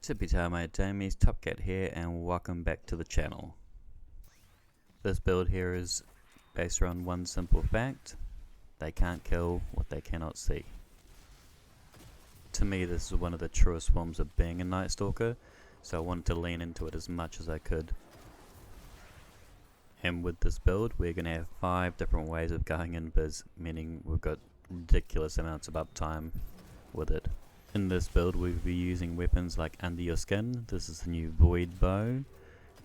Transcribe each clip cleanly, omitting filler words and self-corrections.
Tippy Tail mate Jamie's Top Cat here, and welcome back to the channel. This build here is based around one simple fact: they can't kill what they cannot see. To me, this is one of the truest forms of being a Night Stalker, so I wanted to lean into it as much as I could. And with this build, we're going to have 5 different ways of going in biz, meaning we've got ridiculous amounts of uptime with it. In this build, we'll be using weapons like Under Your Skin. This is the new Void Bow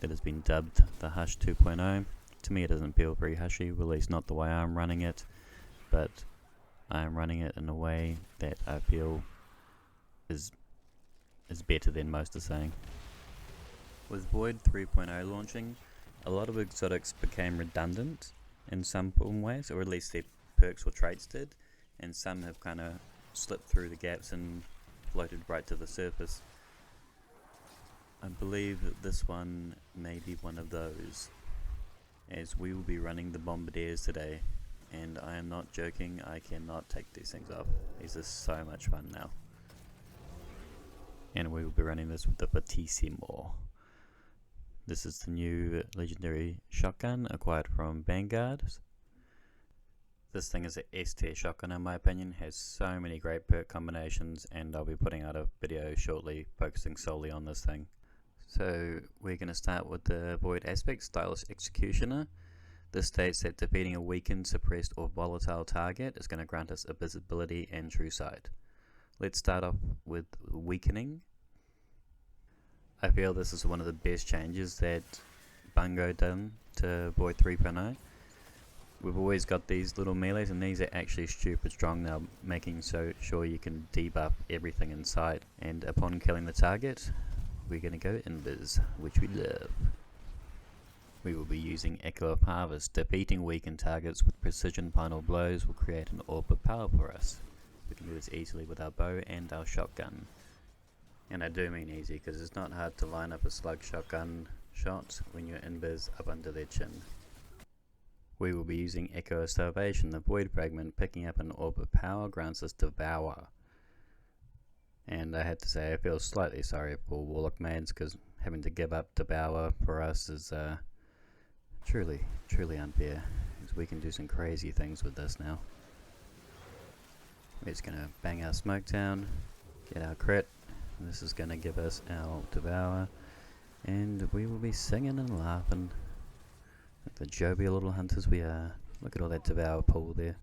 that has been dubbed the Hush 2.0. To me, it doesn't feel very hushy, at least not the way I'm running it, but I'm running it in a way that I feel is better than most are saying. With Void 3.0 launching, a lot of exotics became redundant in some ways, or at least their perks or traits did, and some have kind of slipped through the gaps and floated right to the surface. I believe that this one may be one of those, as we will be running the Bombardiers today, and I am not joking, I cannot take these things off. These are so much fun now. And we will be running this with the Fortissimo. This is the new legendary shotgun acquired from Vanguard. This thing is an S tier shotgun in my opinion, has so many great perk combinations, and I'll be putting out a video shortly focusing solely on this thing. So we're going to start with the Void aspect, Stylish Executioner. This states that defeating a weakened, suppressed or volatile target is going to grant us invisibility and true sight. Let's start off with weakening. I feel this is one of the best changes that Bungo done to Void 3.0. We've always got these little melees, and these are actually stupid strong now, making so sure you can debuff everything in sight. And upon killing the target, we're going to go invis, which we love. We will be using Echo of Harvest. Defeating weakened targets with precision final blows will create an orb of power for us. We can do this easily with our bow and our shotgun. And I do mean easy, because it's not hard to line up a slug shotgun shot when you're invis up under their chin. We will be using Echo of Starvation. The Void Fragment picking up an orb of power grants us Devour. And I had to say I feel slightly sorry for Warlock mains, because having to give up Devour for us is truly unfair, because we can do some crazy things with this now. We're just going to bang our smoke down, get our crit, and this is going to give us our Devour, and we will be singing and laughing like the jovial little hunters we are. Look at all that Devour pool there.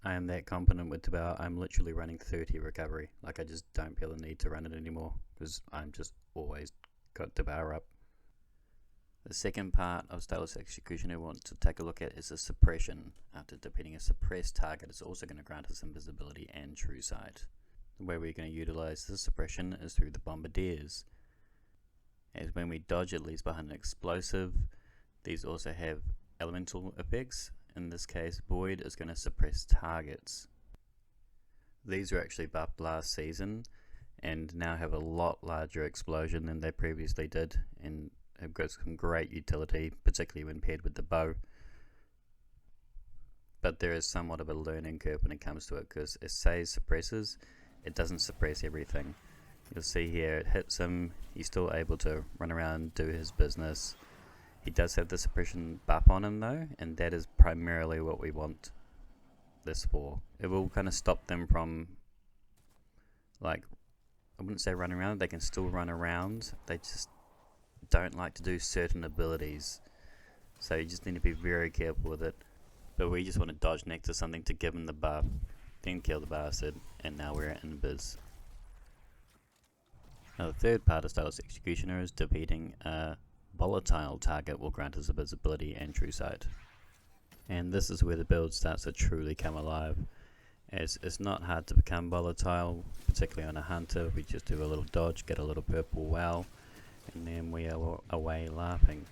I am that confident with Devour, I'm literally running 30 recovery. Like, I just don't feel the need to run it anymore, because I'm just always got Devour up. The second part of Stylish Execution I want to take a look at is the suppression. After defeating a suppressed target, it's also going to grant us invisibility and true sight. The way we're going to utilize this suppression is through the Bombardiers, as when we dodge it leaves behind an explosive. These also have elemental effects. In this case, Void is going to suppress targets. These were actually buffed last season and now have a lot larger explosion than they previously did, and have got some great utility, particularly when paired with the bow. But there is somewhat of a learning curve when it comes to it, because it says suppresses, it doesn't suppress everything. You'll see here it hits him, he's still able to run around, do his business. He does have the suppression buff on him though, and that is primarily what we want this for. It will kind of stop them from, like, I wouldn't say run around, they can still run around, they just don't like to do certain abilities. So you just need to be very careful with it. But we just want to dodge next to something to give him the buff, then kill the bastard, and now we're in biz. Now the third part of Stylish Executioner is defeating a volatile target will grant us invisibility and true sight. And this is where the build starts to truly come alive, as it's not hard to become volatile, particularly on a hunter. We just do a little dodge, get a little purple wow, and then we are away laughing.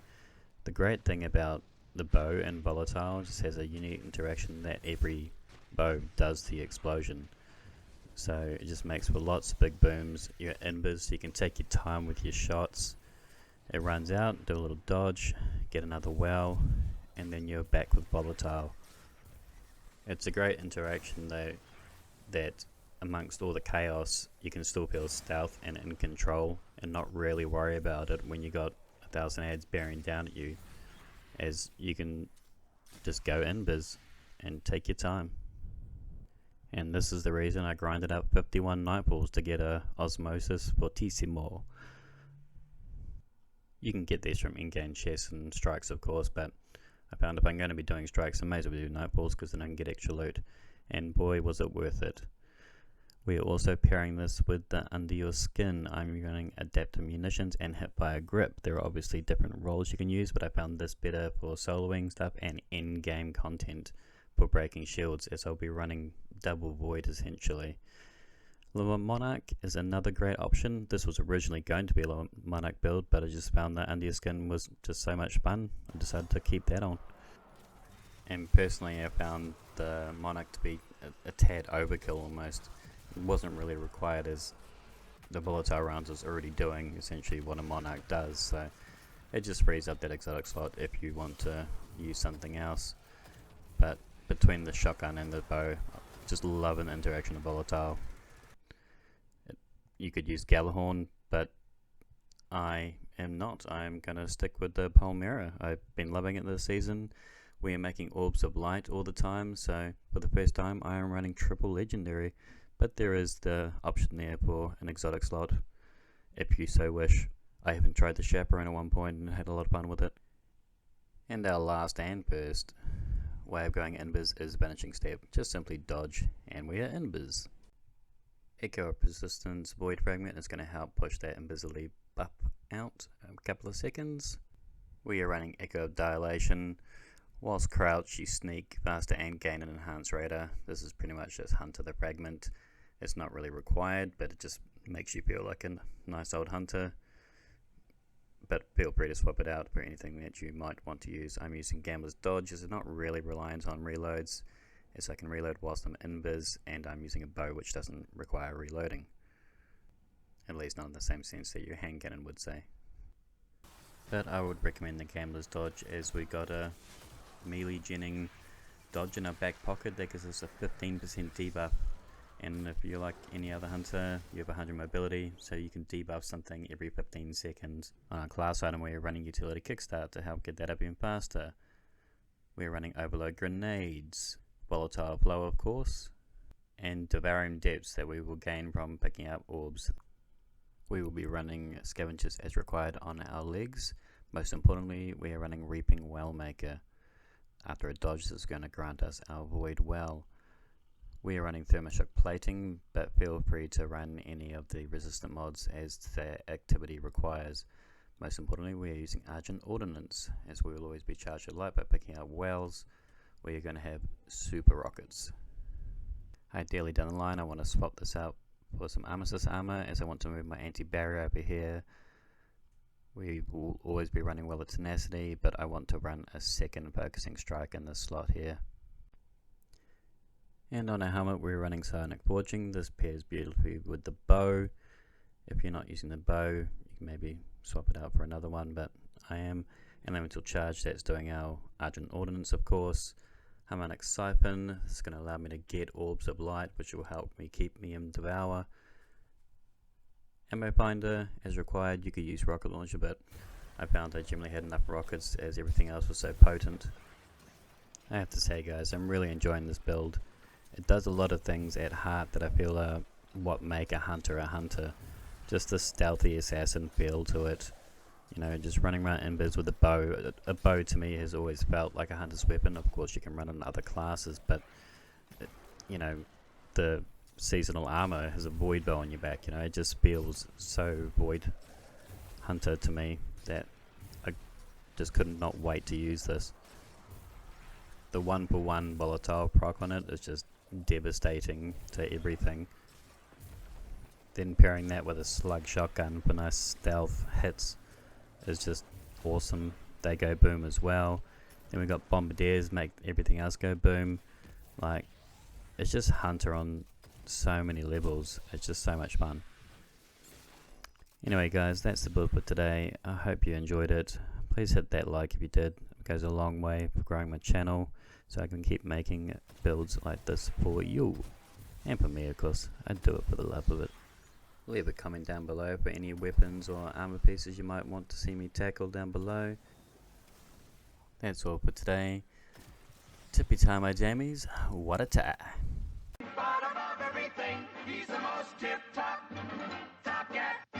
The great thing about the bow and volatile just has a unique interaction that every bow does to the explosion. So it just makes for lots of big booms. You're invis, so you can take your time with your shots. It runs out, do a little dodge, get another wow, and then you're back with volatile. It's a great interaction though that amongst all the chaos, you can still feel stealth and in control and not really worry about it when you got 1,000 ads bearing down at you, as you can just go invis and take your time. And this is the reason I grinded up 51 nightfalls to get a Osmosis Fortissimo. You can get these from in-game chests and strikes, of course, but I found if I'm going to be doing strikes, I may as well do nightfalls because then I can get extra loot. And boy, was it worth it. We are also pairing this with the Under Your Skin. I'm running adaptive munitions and hit by a grip. There are obviously different roles you can use, but I found this better for soloing stuff and in-game content for breaking shields, as I'll be running double void essentially. Lure Monarch is another great option. This was originally going to be a Lure Monarch build, but I just found that Under Your Skin was just so much fun. I decided to keep that on. And personally, I found the Monarch to be a tad overkill almost. It wasn't really required, as the volatile rounds was already doing essentially what a Monarch does, so it just frees up that exotic slot if you want to use something else. But between the shotgun and the bow, just love an interaction of volatile. You could use Galahorn, but I am not. I'm going to stick with the Palmyra. I've been loving it this season. We are making orbs of light all the time, so for the first time I am running triple legendary, but there is the option there for an exotic slot if you so wish. I haven't tried the Chaperone at one point and had a lot of fun with it. And our last and first way of going invis is Vanishing Step. Just simply dodge and we are invis. Echo of Persistence Void Fragment is going to help push that invisibility buff out a couple of seconds. We are running Echo of Dilation. Whilst crouch, you sneak faster and gain an enhanced radar. This is pretty much just Hunter the Fragment. It's not really required, but it just makes you feel like a nice old hunter. But feel free to swap it out for anything that you might want to use. I'm using Gambler's Dodge, as it's not really reliant on reloads, as I can reload whilst I'm invis, and I'm using a bow which doesn't require reloading. At least not in the same sense that your hand cannon would say. But I would recommend the Gambler's Dodge, as we got a melee genning dodge in our back pocket that gives us a 15% debuff, and if you're like any other hunter, you have 100 mobility, so you can debuff something every 15 seconds. On our class item, we are running Utility Kickstart to help get that up even faster. We are running Overload Grenades, Volatile Flow of course, and Devouring Depths that we will gain from picking up orbs. We will be running Scavengers as required on our legs. Most importantly, we are running Reaping Wellmaker. After a dodge, this is going to grant us our Void Well. We are running Thermoshock Plating, but feel free to run any of the resistant mods as their activity requires. Most importantly, we are using Argent Ordnance, as we will always be charged with light by picking up wells. We are going to have super rockets. Ideally down the line, I want to swap this out for some Armistice armor, as I want to move my anti-barrier over here. We will always be running Well of Tenacity, but I want to run a second Focusing Strike in this slot here. And on our helmet, we're running Psionic Forging. This pairs beautifully with the bow. If you're not using the bow, you can maybe swap it out for another one, but I am. Elemental Charge, that's doing our Argent Ordnance, of course. Harmonic Siphon, this is going to allow me to get Orbs of Light, which will help me keep me in Devour. Ammo Finder, as required. You could use Rocket Launcher, but I found I generally had enough rockets as everything else was so potent. I have to say, guys, I'm really enjoying this build. It does a lot of things at heart that I feel are what make a hunter. Just the stealthy assassin feel to it. You know, just running around invis with a bow. A bow to me has always felt like a hunter's weapon. Of course, you can run in other classes, but you know, the seasonal armor has a void bow on your back. You know, it just feels so void hunter to me that I just could not wait to use this. The 1-for-1 volatile proc on it is just devastating to everything. Then pairing that with a slug shotgun for nice stealth hits is just awesome. They go boom as well. Then we got Bombardiers, make everything else go boom. Like, it's just hunter on so many levels. It's just so much fun. Anyway guys, that's the build for today. I hope you enjoyed it. Please hit that like if you did. It goes a long way for growing my channel, so I can keep making builds like this for you. And for me, of course, I'd do it for the love of it. Leave a comment down below for any weapons or armor pieces you might want to see me tackle down below. That's all for today. Tippy tie, my jammies. What a tie. Bottom of everything, he's the most tip-top, top cat.